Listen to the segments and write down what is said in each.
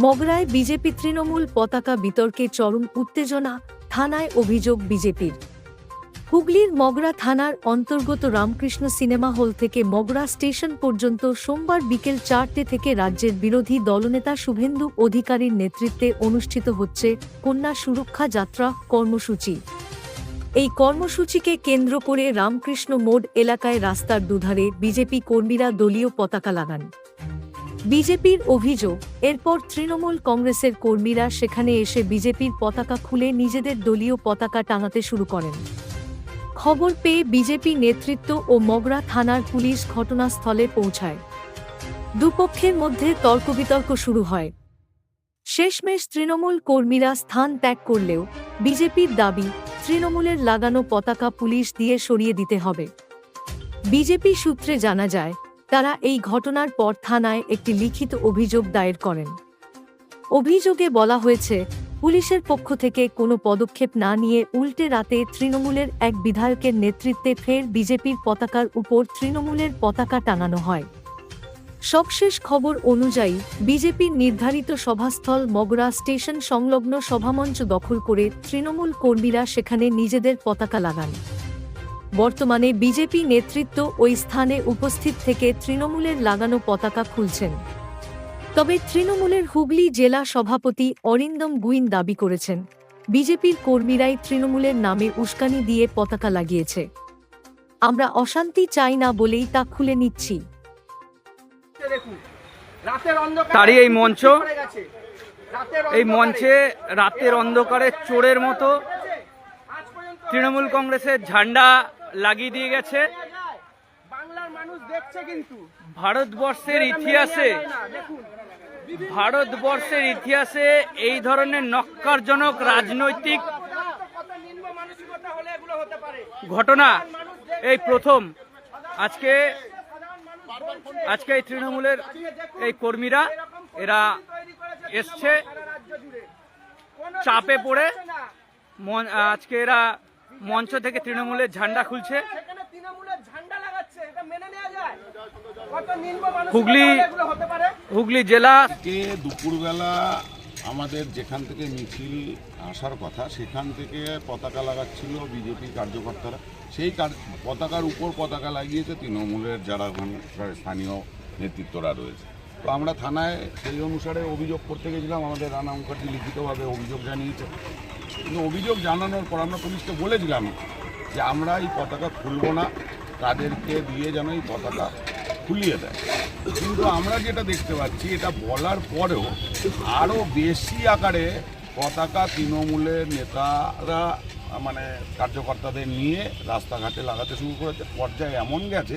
মগরায় BJP Trinamool পতাকা বিতর্কে চরম উত্তেজনা, থানায় অভিযোগ বিজেপির। হুগলির মগরা থানার অন্তর্গত রামকৃষ্ণ সিনেমা হল থেকে মগরা স্টেশন পর্যন্ত সোমবার বিকেল 4টে থেকে রাজ্যের বিরোধী দলনেতা শুভেন্দু অধিকারীর নেতৃত্বে অনুষ্ঠিত হচ্ছে কন্যা সুরক্ষা যাত্রা কর্মসূচি। এই কর্মসূচিকে কেন্দ্র করে রামকৃষ্ণ মোড় এলাকায় রাস্তার দুধারে বিজেপি কর্মীরা দলীয় পতাকা লাগান। বিজেপির অভিযোগ, এরপর তৃণমূল কংগ্রেসের কর্মীরা সেখানে এসে বিজেপির পতাকা খুলে নিজেদের দলীয় পতাকা টাঙাতে শুরু করেন। খবর পেয়ে বিজেপি নেতৃত্ব ও মগরা থানার পুলিশ ঘটনাস্থলে পৌঁছায়। দুপক্ষের মধ্যে তর্কবিতর্ক শুরু হয়। শেষমেশ তৃণমূল কর্মীরা স্থান ত্যাগ করলেও বিজেপির দাবি, তৃণমূলের লাগানো পতাকা পুলিশ দিয়ে সরিয়ে দিতে হবে। বিজেপি সূত্রে জানা যায়, তারা এই ঘটনার পর থানায় একটি লিখিত অভিযোগ দায়ের করেন। অভিযোগে বলা হয়েছে, পুলিশের পক্ষ থেকে কোনো পদক্ষেপ না নিয়ে উল্টে রাতে তৃণমূলের এক বিধায়কের নেতৃত্বে ফের বিজেপির পতাকার উপর তৃণমূলের পতাকা টাঙানো হয়। সবশেষ খবর অনুযায়ী বিজেপির নির্ধারিত সভাস্থল মগরা স্টেশন সংলগ্ন সভামঞ্চ দখল করে তৃণমূল কর্মীরা সেখানে নিজেদের পতাকা লাগান। বর্তমানে বিজেপি নেতৃত্ব ওই স্থানে উপস্থিত থেকে তৃণমূলের লাগানো পতাকা খুলছেন। তবে তৃণমূলের হুগলি জেলা সভাপতি অরিন্দম গুইন দাবি করেছেন, বিজেপির কর্মীরাই তৃণমূলের নামে উস্কানি দিয়ে পতাকা লাগিয়েছে। আমরা অশান্তি চাই না বলেই তা খুলে নিচ্ছি। তারই এই মঞ্চে রাতের অন্ধকারে চোরের মতো তৃণমূল কংগ্রেসের ঝান্ডা লাগিয়ে দিয়ে গেছে। ভারতবর্ষের ইতিহাসে এই ধরনের নক্কারজনক রাজনৈতিক ঘটনা এই প্রথম। আজকে এই তৃণমূলের এই কর্মীরা এরা এসছে চাপে পড়ে, আজকে এরা মঞ্চ থেকে তৃণমূলের ঝান্ডা খুলছে। হুগলি জেলা দুপুরবেলা আমাদের যেখান থেকে মিছিল আসার কথা সেখান থেকে পতাকা লাগাচ্ছিল বিজেপি কার্যকর্তারা। সেই পতাকার উপর পতাকা লাগিয়েছে তৃণমূলের যারা ওখানকার স্থানীয় নেতৃত্বরা রয়েছে। তো আমরা থানায় সেই অনুসারে অভিযোগ করতে গেছিলাম। আমাদের রানা মুখার্জি লিখিতভাবে অভিযোগ জানিয়েছে। কিন্তু অভিযোগ জানানোর পর আমরা পুলিশকে বলেছিলাম যে আমরা এই পতাকা খুলব না, তাদেরকে দিয়ে যেন এই পতাকা খুলিয়ে দেয়। কিন্তু আমরা যেটা দেখতে পাচ্ছি, এটা বলার পরেও আরও বেশি আকারে পতাকা তৃণমূলের নেতারা মানে কার্যকর্তাদের নিয়ে রাস্তাঘাটে লাগাতে শুরু করেছে। পর্যায়ে এমন গেছে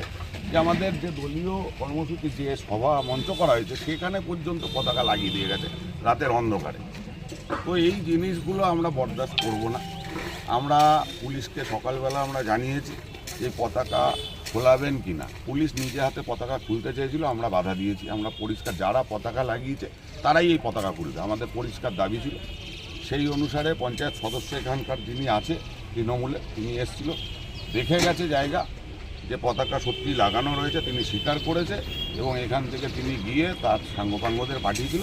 যে আমাদের যে দলীয় কর্মসূচি যে সভা মঞ্চ করা হয়েছে সেখানে পর্যন্ত পতাকা লাগিয়ে দিয়ে গেছে রাতের অন্ধকারে। তো এই জিনিসগুলো আমরা বরদাস্ত করব না। আমরা পুলিশকে সকালবেলা আমরা জানিয়েছি যে পতাকা খোলাবেন কি না। পুলিশ নিজে হাতে পতাকা খুলতে চেয়েছিল, আমরা বাধা দিয়েছি। আমরা পরিষ্কার, যারা পতাকা লাগিয়েছে তারাই এই পতাকা খুলবে, আমাদের পরিষ্কার দাবি ছিল। সেই অনুসারে পঞ্চায়েত সদস্য এখানকার যিনি আছে তৃণমূলে, তিনি এসেছিল, দেখে গেছে জায়গা যে পতাকা সত্যি লাগানো রয়েছে, তিনি স্বীকার করেছে এবং এখান থেকে তিনি গিয়ে তার সাঙ্গপাঙ্গদের পাঠিয়েছিল,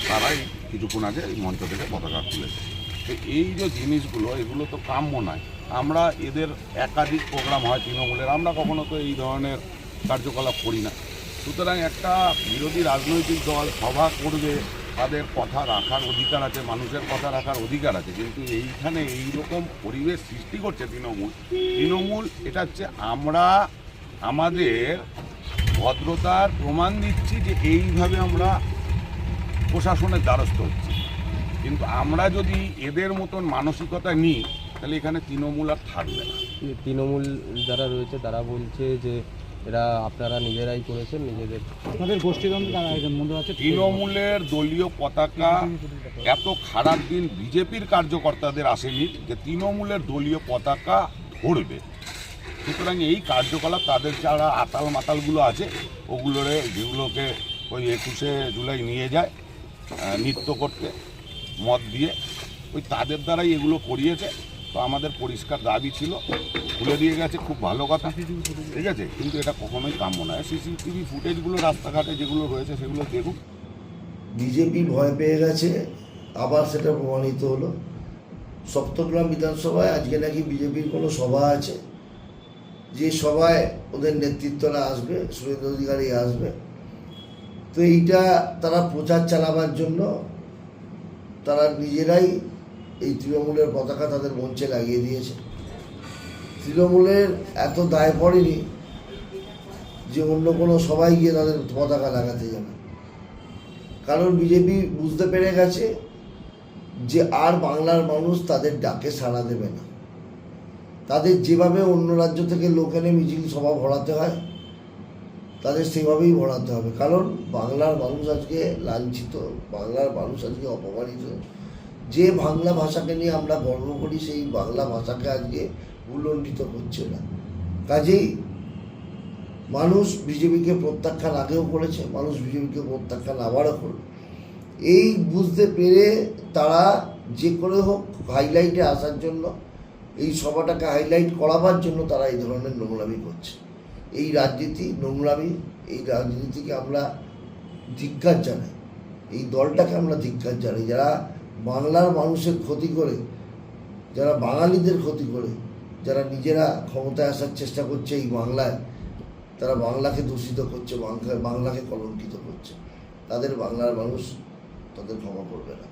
তারাই কিছুক্ষণ আগে এই মঞ্চ থেকে পতাকা খুলেছে। তো এই যে জিনিসগুলো, এগুলো তো কাম্য নয়। আমরা এদের একাধিক প্রোগ্রাম হয় তৃণমূলের, আমরা কখনো তো এই ধরনের কার্যকলাপ করি না। সুতরাং একটা বিরোধী রাজনৈতিক দল সভা করবে, তাদের কথা রাখার অধিকার আছে, মানুষের কথা রাখার অধিকার আছে। কিন্তু এইখানে এইরকম পরিবেশ সৃষ্টি করছে তৃণমূল। এটা হচ্ছে আমরা আমাদের ভদ্রতার প্রমাণ দিচ্ছি যে এইভাবে আমরা প্রশাসনের দ্বারস্থ হচ্ছি। কিন্তু আমরা যদি এদের মতন মানসিকতা নিই তাহলে এখানে তৃণমূল আর থাকবে না। তৃণমূল যারা রয়েছে তারা বলছে যে এরা আপনারা নিজেরাই করেছেন, নিজেদের গোষ্ঠীদ্বন্দ্ব আছে। তৃণমূলের দলীয় পতাকা এত খারাপ দিন বিজেপির কার্যকর্তাদের আসেনি যে তৃণমূলের দলীয় পতাকা ধরবে। সুতরাং এই কার্যকলাপ তাদের যারা আতাল মাতালগুলো আছে ওগুলোরে, যেগুলোকে ওই 21শে জুলাই নিয়ে যায় নৃত্য করতে মদ দিয়ে, ওই তাদের দ্বারাই এগুলো করিয়েছে। তো আমাদের পরিষ্কার দাবি ছিল, খুলে দিয়ে গেছে, খুব ভালো কথা, ঠিক আছে, কিন্তু এটা কখনোই কাম্য নয়। সিসিটিভি ফুটেজগুলো রাস্তাঘাটে যেগুলো রয়েছে সেগুলো দেখুক। বিজেপি ভয় পেয়ে গেছে, আবার সেটা প্রমাণিত হলো। সপ্তগ্রাম বিধানসভায় আজকে নাকি বিজেপির কোনো সভা আছে, যে সভায় ওদের নেতৃত্বরা আসবে, শুভেন্দু অধিকারী আসবে। তো এইটা তারা প্রচার চালাবার জন্য তারা নিজেরাই এই তৃণমূলের পতাকা তাদের মঞ্চে লাগিয়ে দিয়েছে। তৃণমূলের এত দায় পড়েনি যে অন্য কোনো সবাই গিয়ে তাদের পতাকা লাগাতে যাবে, কারণ বিজেপি বুঝতে পেরে গেছে যে আর বাংলার মানুষ তাদের ডাকে সাড়া দেবে না। তাদের যেভাবে অন্য রাজ্য থেকে লোক এনে মিছিল সভা ভরাতে হয়, তাদের সেভাবেই ভরাতে হবে। কারণ বাংলার মানুষ আজকে লাঞ্ছিত, বাংলার মানুষ আজকে অপমানিত। যে বাংলা ভাষাকে নিয়ে আমরা গর্ব করি, সেই বাংলা ভাষাকে আজকে উল্লঙ্ঘিত করছে না। কাজেই মানুষ বিজেপিকে প্রত্যাখ্যান আগেও করেছে, মানুষ বিজেপিকে প্রত্যাখ্যান আবারও করবে। এই বুঝতে পেরে তারা যে করে হোক হাইলাইটে আসার জন্য, এই সভাটাকে হাইলাইট করাবার জন্য তারা এই ধরনের নোংরামি করছে। এই রাজনীতি নোংরামি, এই রাজনীতিকে আমরা ধিক্কার জানাই, এই দলটাকে আমরা ধিক্কার জানাই, যারা বাংলার মানুষের ক্ষতি করে, যারা বাঙালিদের ক্ষতি করে, যারা নিজেরা ক্ষমতায় আসার চেষ্টা করছে এই বাংলায়, তারা বাংলাকে দূষিত করছে, বাংলাকে কলঙ্কিত করছে। তাদের বাংলার মানুষ তাদের ক্ষমা করবে না।